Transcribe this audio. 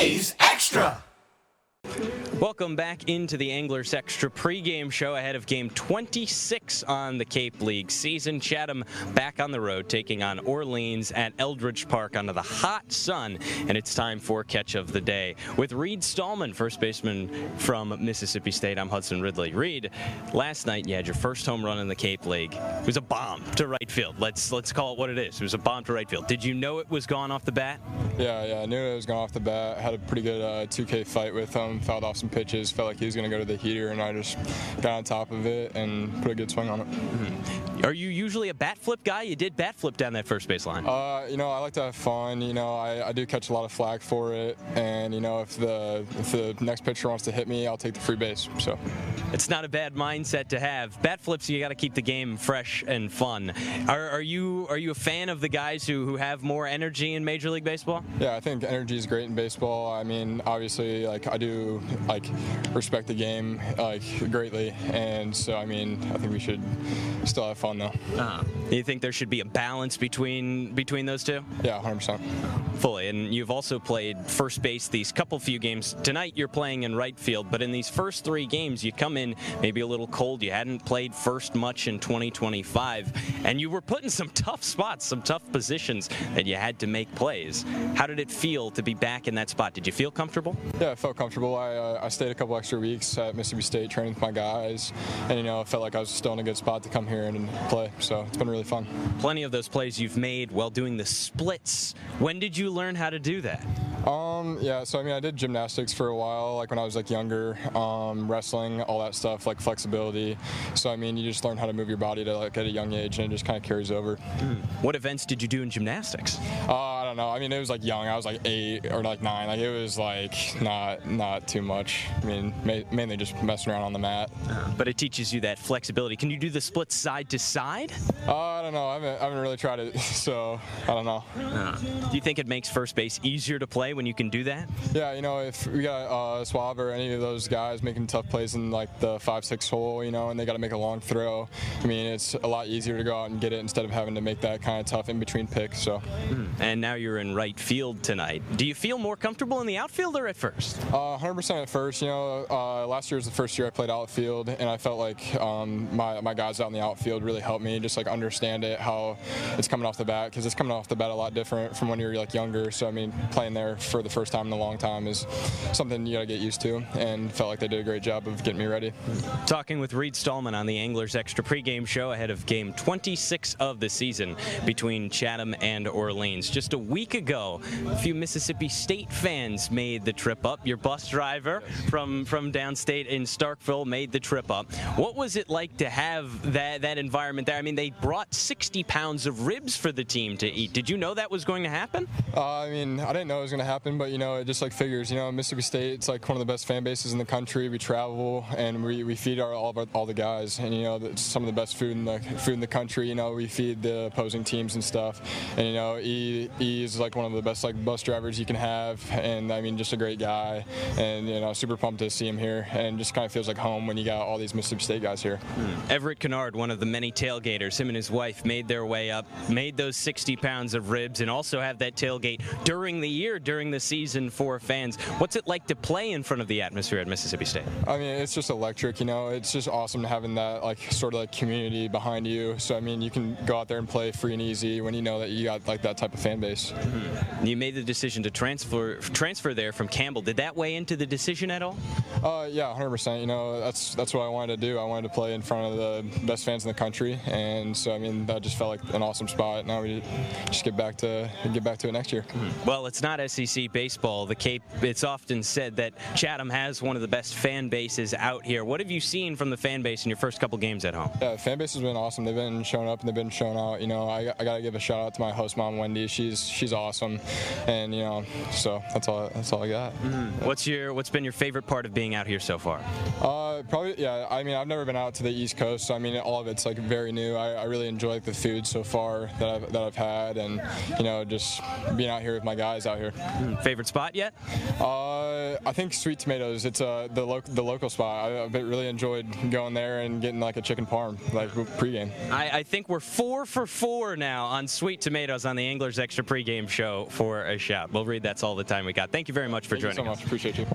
A's Extra. Welcome back into the Anglers Extra pregame show ahead of game 26 on the Cape League season. Chatham back on the road taking on Orleans at Eldridge Park under the hot sun, and it's time for Catch of the Day. With Reed Stallman, first baseman from Mississippi State, I'm Hudson Ridley. Reed, last night you had your first home run in the Cape League. It was a bomb to right field. Let's call it what it is. It was a bomb to right field. Did you know it was gone off the bat? Yeah, I knew it was going off the bat. Had a pretty good 2K fight with him, fouled off some pitches, felt like he was going to go to the heater, and I just got on top of it and put a good swing on it. Mm-hmm. Are you usually a bat flip guy? You did bat flip down that first base line. I like to have fun. I do catch a lot of flack for it, and if the next pitcher wants to hit me, I'll take the free base. So it's not a bad mindset to have. Bat flips, you got to keep the game fresh and fun. Are you a fan of the guys who have more energy in Major League Baseball? Yeah, I think energy is great in baseball. I mean, obviously, I do respect the game greatly, and so I think we should still have fun though. You think there should be a balance between those two? Yeah, 100%. Fully. And you've also played first base these few games. Tonight you're playing in right field, but in these first 3 games you come in maybe a little cold. You hadn't played first much in 2025, and you were put in some tough spots, some tough positions that you had to make plays. How did it feel to be back in that spot? Did you feel comfortable? Yeah, I felt comfortable. I stayed a couple extra weeks at Mississippi State training with my guys, and I felt like I was still in a good spot to come here and play, so it's been really fun. Plenty of those plays you've made while doing the splits. When did you learn how to do that? I did gymnastics for a while, when I was younger, wrestling, all that stuff, flexibility. So you just learn how to move your body to at a young age, and it just kind of carries over. What events did you do in gymnastics? I don't know. It was young. I was 8 or 9. It was not too much. Mainly just messing around on the mat. But it teaches you that flexibility. Can you do the split side to side? I don't know. I haven't really tried it, so I don't know. Do you think it makes first base easier to play when you can do that? Yeah, if we got Suave or any of those guys making tough plays in the 5-6 hole, and they got to make a long throw, it's a lot easier to go out and get it instead of having to make that kind of tough in-between pick. So. And now you're in right field tonight. Do you feel more comfortable in the outfield or at first? 100% at first. Last year was the first year I played outfield, and I felt like my guys out in the outfield really helped me just understand it, how it's coming off the bat, because it's coming off the bat a lot different from when you're younger. So playing there for the first time in a long time is something you got to get used to, and felt like they did a great job of getting me ready. Talking with Reed Stallman on the Anglers Extra pregame show ahead of game 26 of the season between Chatham and Orleans. Just a week ago, a few Mississippi State fans made the trip up. Your bus driver from downstate in Starkville made the trip up. What was it like to have that environment there? They brought 60 pounds of ribs for the team to eat. Did you know that was going to happen? I didn't know it was going to happen, but it just figures. Mississippi State, it's one of the best fan bases in the country. We travel and we feed all the guys, and some of the best food in the country. We feed the opposing teams and stuff, and he is one of the best bus drivers you can have, and just a great guy, and super pumped to see him here, and just kind of feels like home when you got all these Mississippi State guys here. Everett Kennard, one of the many tailgaters, him and his wife made their way up, made those 60 pounds of ribs, and also have that tailgate during the season for fans. What's it like to play in front of the atmosphere at Mississippi State? It's just electric. It's just awesome having that sort of community behind you. So you can go out there and play free and easy when you know that you got that type of fan base. You made the decision to transfer there from Campbell. Did that weigh into the decision at all? Yeah, 100%. That's what I wanted to do. I wanted to play in front of the best fans in the country, and so that just felt like an awesome spot. Now we just get back to it next year. Well, it's not SEC baseball. The Cape. It's often said that Chatham has one of the best fan bases out here. What have you seen from the fan base in your first couple games at home? Yeah, the fan base has been awesome. They've been showing up and they've been showing out. I got to give a shout out to my host mom, Wendy. She's awesome, and so that's all I got. What's been your favorite part of being out here so far? Probably, yeah. I've never been out to the East Coast, so all of it's very new. I really enjoy the food so far that I've had, and just being out here with my guys out here. Favorite spot yet? I think Sweet Tomatoes. It's the local spot. I've really enjoyed going there and getting a chicken parm pregame. I think we're 4 for 4 now on Sweet Tomatoes on the Anglers Extra pregame. pregame show for a shot. Well, Reed, that's all the time we got. Thank you very much for joining us. Thank you so much. Appreciate you.